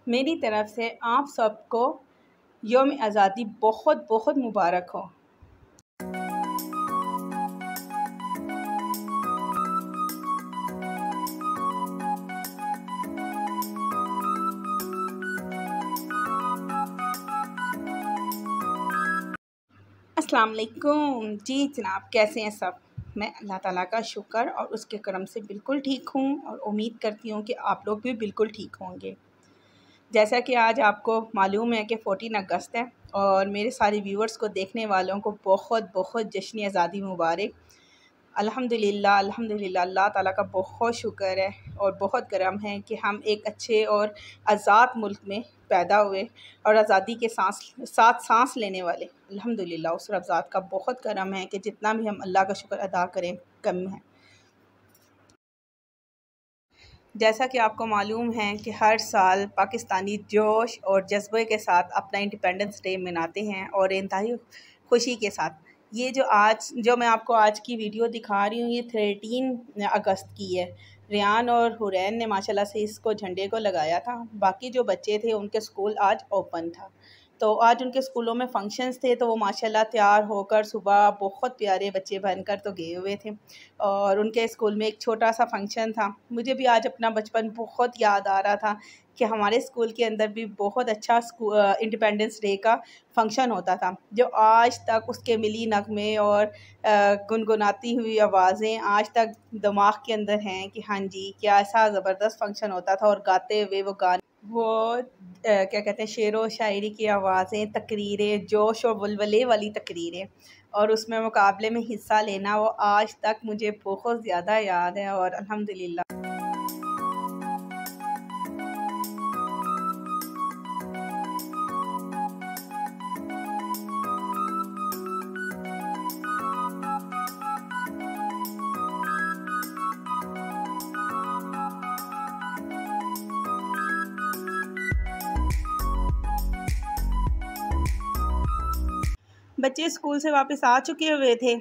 मेरी तरफ़ से आप सबको यौम आज़ादी बहुत बहुत मुबारक हो। अस्सलाम वालेकुम जी जनाब, कैसे हैं सब? मैं अल्लाह ताला का शुक्र और उसके करम से बिल्कुल ठीक हूँ और उम्मीद करती हूँ कि आप लोग भी बिल्कुल ठीक होंगे। जैसा कि आज आपको मालूम है कि 14 अगस्त है और मेरे सारे व्यूअर्स को देखने वालों को बहुत बहुत जश्न आज़ादी मुबारक। अल्हम्दुलिल्लाह अल्हम्दुलिल्लाह, अल्लाह ताला का बहुत शुक्र है और बहुत करम है कि हम एक अच्छे और आज़ाद मुल्क में पैदा हुए और आज़ादी के साथ सांस लेने वाले। अल्हम्दुलिल्लाह उस रब ज़ात का बहुत करम है कि जितना भी हम अल्लाह का शुक्र अदा करें कम है। जैसा कि आपको मालूम है कि हर साल पाकिस्तानी जोश और जज्बे के साथ अपना इंडिपेंडेंस डे मनाते हैं और इंतहाई खुशी के साथ। ये जो मैं आपको आज की वीडियो दिखा रही हूँ, ये 13 अगस्त की है। रियान और हुरैन ने माशाल्लाह से इसको झंडे को लगाया था। बाकी जो बच्चे थे उनके स्कूल आज ओपन था, तो आज उनके स्कूलों में फंक्शंस थे, तो वो माशाल्लाह तैयार होकर सुबह बहुत प्यारे बच्चे बनकर तो गए हुए थे और उनके स्कूल में एक छोटा सा फंक्शन था। मुझे भी आज अपना बचपन बहुत याद आ रहा था कि हमारे स्कूल के अंदर भी बहुत अच्छा इंडिपेंडेंस डे का फंक्शन होता था, जो आज तक उसके मिली नगमे और गुनगुनाती हुई आवाज़ें आज तक दिमाग के अंदर हैं कि हाँ जी, क्या ऐसा ज़बरदस्त फंक्शन होता था और गाते हुए वो गाने, वो क्या कहते हैं, शेरो शायरी की आवाज़ें, तकरीरें, जोश और वलवले वाली तकरीरें और उसमें मुकाबले में हिस्सा लेना, वो आज तक मुझे बहुत ज़्यादा याद है और अल्हम्दुलिल्लाह। बच्चे स्कूल से वापस आ चुके हुए थे,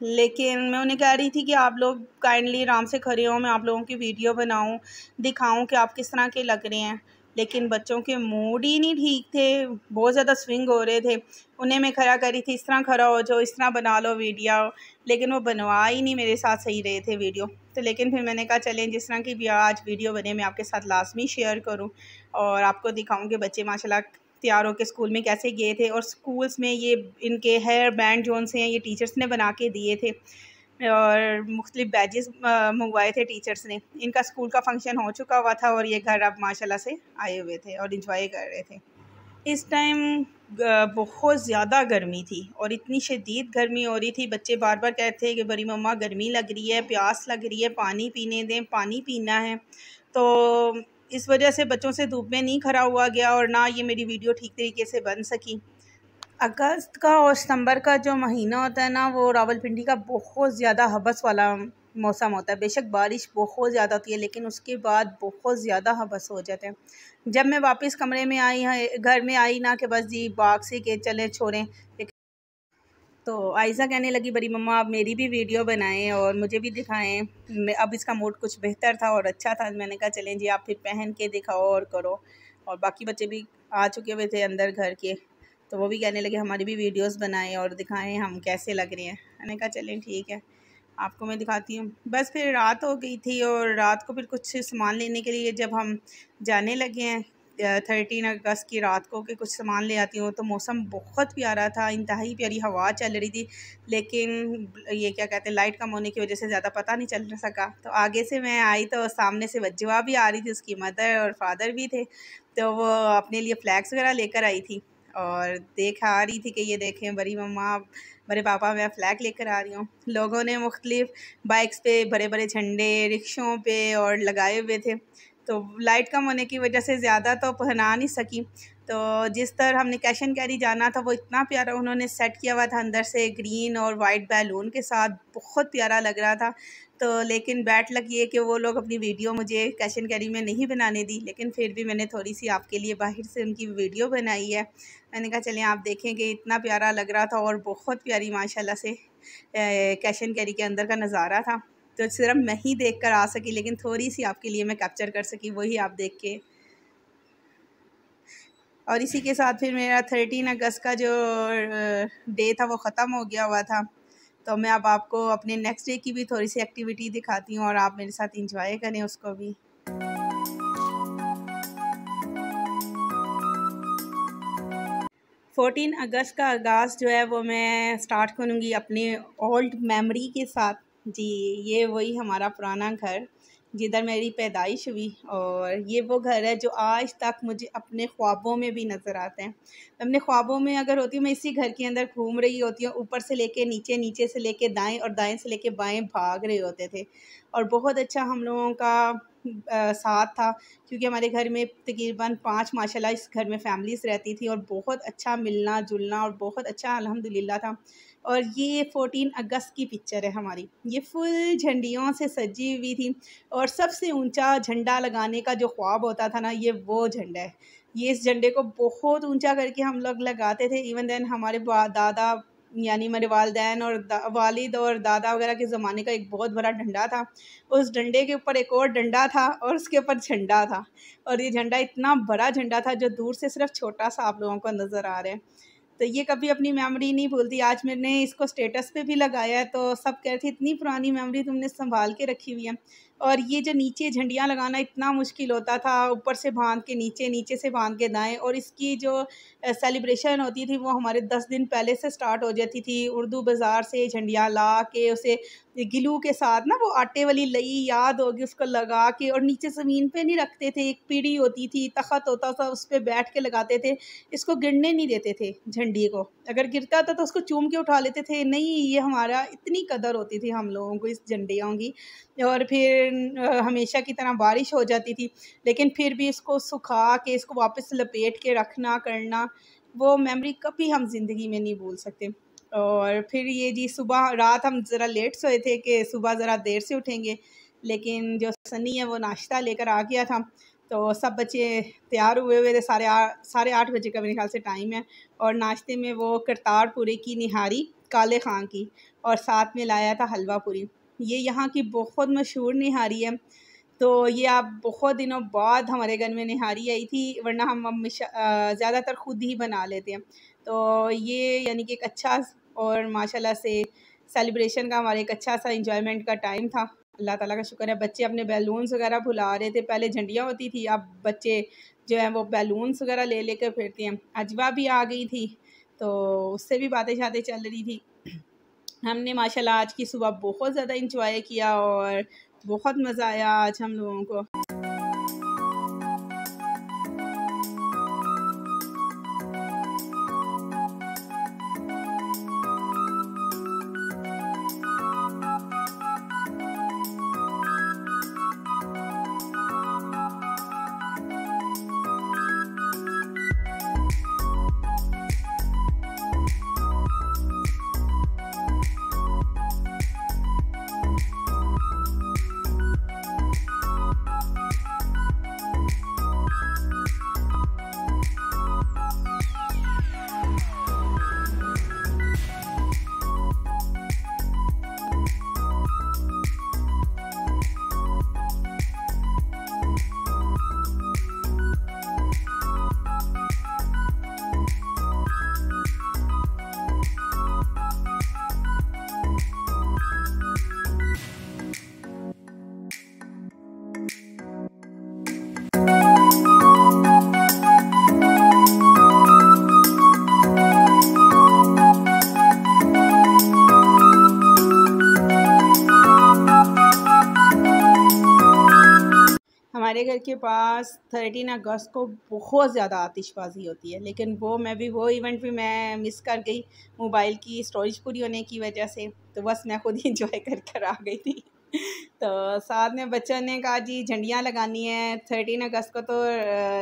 लेकिन मैं उन्हें कह रही थी कि आप लोग काइंडली आराम से खड़े हों, मैं आप लोगों की वीडियो बनाऊं, दिखाऊं कि आप किस तरह के लग रहे हैं। लेकिन बच्चों के मूड ही नहीं ठीक थे, बहुत ज़्यादा स्विंग हो रहे थे। उन्हें मैं खड़ा करी थी, इस तरह खड़ा हो जाओ, इस तरह बना लो वीडियो, लेकिन वो बनवा ही नहीं मेरे साथ सही रहे थे वीडियो। तो लेकिन फिर मैंने कहा चलें, जिस तरह की भी आज वीडियो बने मैं आपके साथ लाजमी शेयर करूँ और आपको दिखाऊँ कि बच्चे माशाल्लाह तैयार होकर स्कूल में कैसे गए थे। और स्कूल्स में ये इनके हेयर बैंड जो से हैं ये टीचर्स ने बना के दिए थे और मुख्तलिफ बैजेस मंगवाए थे टीचर्स ने। इनका स्कूल का फंक्शन हो चुका हुआ था और ये घर अब माशाल्लाह से आए हुए थे और इंजॉय कर रहे थे। इस टाइम बहुत ज़्यादा गर्मी थी और इतनी शदीद गर्मी हो रही थी, बच्चे बार बार कहते हैं कि बड़ी मम्मा गर्मी लग रही है, प्यास लग रही है, पानी पीने दें, पानी पीना है। तो इस वजह से बच्चों से धूप में नहीं खड़ा हुआ गया और ना ये मेरी वीडियो ठीक तरीके से बन सकी। अगस्त का और सितंबर का जो महीना होता है ना, वो रावलपिंडी का बहुत ज़्यादा हबस वाला मौसम होता है। बेशक बारिश बहुत ज़्यादा होती है, लेकिन उसके बाद बहुत ज़्यादा हबस हो जाते हैं। जब मैं वापस कमरे में आई, घर में आई ना, कि बस जी बाग से के चले छोड़ें, तो आयशा कहने लगी बड़ी मम्मा आप मेरी भी वीडियो बनाएं और मुझे भी दिखाएं। अब इसका मूड कुछ बेहतर था और अच्छा था। मैंने कहा चलें जी, आप फिर पहन के दिखाओ और करो। और बाकी बच्चे भी आ चुके हुए थे अंदर घर के, तो वो भी कहने लगे हमारी भी वीडियोस बनाएं और दिखाएं हम कैसे लग रहे हैं। मैंने कहा चलें ठीक है, आपको मैं दिखाती हूँ। बस फिर रात हो गई थी और रात को फिर कुछ सामान लेने के लिए जब हम जाने लगे हैं 13 अगस्त की रात को कि कुछ सामान ले आती हूँ, तो मौसम बहुत प्यारा था, इंतहाई प्यारी हवा चल रही थी। लेकिन ये क्या कहते हैं, लाइट कम होने की वजह से ज़्यादा पता नहीं चल सका। तो आगे से मैं आई तो सामने से वज्जुआ भी आ रही थी, उसकी मदर और फादर भी थे, तो वो अपने लिए फ्लैग्स वगैरह लेकर आई थी और देखा आ रही थी कि ये देखें बड़ी मम्मा, बड़े पापा, मैं फ़्लैग लेकर आ रही हूँ। लोगों ने मुख्तलिफ बाइक्स पे बड़े बड़े झंडे रिक्शों पे और लगाए हुए थे, तो लाइट कम होने की वजह से ज़्यादा तो पहना नहीं सकी। तो जिस तरह हमने कैश एंड कैरी जाना था वो इतना प्यारा उन्होंने सेट किया हुआ था, अंदर से ग्रीन और वाइट बैलून के साथ, बहुत प्यारा लग रहा था। तो लेकिन बैड लग ये कि वो लोग अपनी वीडियो मुझे कैश एंड कैरी में नहीं बनाने दी, लेकिन फिर भी मैंने थोड़ी सी आपके लिए बाहर से उनकी वीडियो बनाई है। मैंने कहा चलें आप देखें कि इतना प्यारा लग रहा था और बहुत प्यारी माशाल्लाह से कैश एंड कैरी के अंदर का नज़ारा था। तो सिर्फ मैं ही देख कर आ सकी, लेकिन थोड़ी सी आपके लिए मैं कैप्चर कर सकी, वही आप देख के और इसी के साथ फिर मेरा 13 अगस्त का जो डे था वो ख़त्म हो गया हुआ था। तो मैं अब आपको अपने नेक्स्ट डे की भी थोड़ी सी एक्टिविटी दिखाती हूँ और आप मेरे साथ इंजॉय करें उसको भी। 14 अगस्त का आगाज़ जो है वो मैं स्टार्ट करूँगी अपने ओल्ड मेमोरी के साथ। जी, ये वही हमारा पुराना घर जिधर मेरी पैदाइश हुई, और ये वो घर है जो आज तक मुझे अपने ख्वाबों में भी नज़र आता है। अपने ख्वाबों में अगर होती हूँ मैं इसी घर के अंदर घूम रही होती हूँ, ऊपर से लेके नीचे, नीचे से लेके दाएं और दाएं से लेके बाएं भाग रहे होते थे। और बहुत अच्छा हम लोगों का साथ था, क्योंकि हमारे घर में तकरीबन 5 माशाल्लाह इस घर में फैमिलीज़ रहती थी और बहुत अच्छा मिलना जुलना और बहुत अच्छा अल्हम्दुलिल्लाह था। और ये 14 अगस्त की पिक्चर है हमारी, ये फुल झंडियों से सजी हुई थी और सबसे ऊंचा झंडा लगाने का जो ख्वाब होता था ना, ये वो झंडा है। ये इस झंडे को बहुत ऊंचा करके हम लोग लगाते थे। इवन देन हमारे दादा यानी मेरे वालिदैन और वालिद और दादा वगैरह के ज़माने का एक बहुत बड़ा डंडा था। उस डंडे के ऊपर एक और डंडा था और उसके ऊपर झंडा था, और ये झंडा इतना बड़ा झंडा था जो दूर से सिर्फ छोटा सा आप लोगों को नज़र आ रहा है। तो ये कभी अपनी मेमोरी नहीं भूलती। आज मैंने इसको स्टेटस पे भी लगाया है, तो सब कह रहे थे इतनी पुरानी मेमोरी तुमने संभाल के रखी हुई है। और ये जो नीचे झंडियाँ लगाना इतना मुश्किल होता था, ऊपर से बांध के नीचे, नीचे से बांध के दाएं, और इसकी जो सेलिब्रेशन होती थी वो हमारे 10 दिन पहले से स्टार्ट हो जाती थी। उर्दू बाज़ार से झंडियाँ ला के उसे गिलू के साथ ना, वो आटे वाली लई याद होगी, उसको लगा के, और नीचे ज़मीन पे नहीं रखते थे, एक पीढ़ी होती थी, तख़्त होता था, उस पर बैठ के लगाते थे। इसको गिरने नहीं देते थे झंडी को, अगर गिरता था तो उसको चूम के उठा लेते थे। नहीं, ये हमारा इतनी कदर होती थी हम लोगों को इस झंडियों की। और फिर हमेशा की तरह बारिश हो जाती थी, लेकिन फिर भी इसको सुखा के इसको वापस लपेट के रखना करना, वो मेमोरी कभी हम ज़िंदगी में नहीं भूल सकते। और फिर ये जी सुबह रात हम ज़रा लेट सोए थे कि सुबह ज़रा देर से उठेंगे, लेकिन जो सनी है वो नाश्ता लेकर आ गया था। तो सब बच्चे तैयार हुए थे, 8:30 बजे का मेरे ख्याल से टाइम है। और नाश्ते में वो करतारपुरी की निहारी काले खां की, और साथ में लाया था हलवा पूरी। ये यहाँ की बहुत मशहूर निहारी है। तो ये आप बहुत दिनों बाद हमारे घर में निहारी आई थी, वरना हम ज़्यादातर ख़ुद ही बना लेते हैं। तो ये यानी कि एक अच्छा और माशाल्लाह से सेलिब्रेशन का हमारा एक अच्छा सा इंजॉयमेंट का टाइम था। अल्लाह ताला का शुक्र है, बच्चे अपने बैलून्स वगैरह भुला रहे थे। पहले झंडियाँ होती थी, अब बच्चे जो हैं वो बैलून्स वगैरह ले लेकर फिरते हैं। अजवा भी आ गई थी, तो उससे भी बातें शातें चल रही थी। हमने माशाल्लाह आज की सुबह बहुत ज़्यादा इंजॉय किया और बहुत मज़ा आया आज हम लोगों को। हमारे घर के पास 13 अगस्त को बहुत ज़्यादा आतिशबाज़ी होती है, लेकिन वो इवेंट भी मैं मिस कर गई मोबाइल की स्टोरेज पूरी होने की वजह से। तो बस मैं खुद ही इंजॉय कर कर आ गई थी। तो साथ में बच्चों ने कहा जी झंडियाँ लगानी है। 13 अगस्त को तो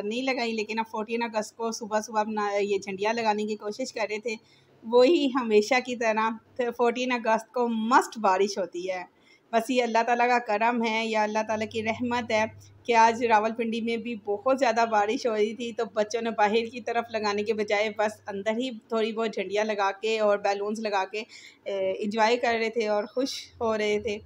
नहीं लगाई, लेकिन अब 14 अगस्त को सुबह सुबह अपना ये झंडियाँ लगाने की कोशिश कर रहे थे। वही हमेशा की तरह 14 अगस्त को मस्त बारिश होती है। बस ये अल्लाह ताला का करम है या अल्लाह ताला की रहमत है कि आज रावलपिंडी में भी बहुत ज़्यादा बारिश हो रही थी। तो बच्चों ने बाहर की तरफ लगाने के बजाय बस अंदर ही थोड़ी बहुत झंडियाँ लगा के और बैलून्स लगा के इंजॉय कर रहे थे और खुश हो रहे थे।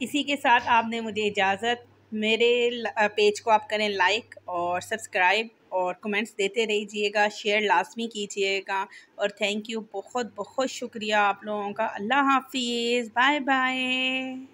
इसी के साथ आपने मुझे इजाज़त मेरे पेज को आप करें लाइक और सब्सक्राइब और कमेंट्स देते रहिएगा, शेयर लाजमी कीजिएगा। और थैंक यू, बहुत बहुत शुक्रिया आप लोगों का। अल्लाह हाफिज़, बाय बाय।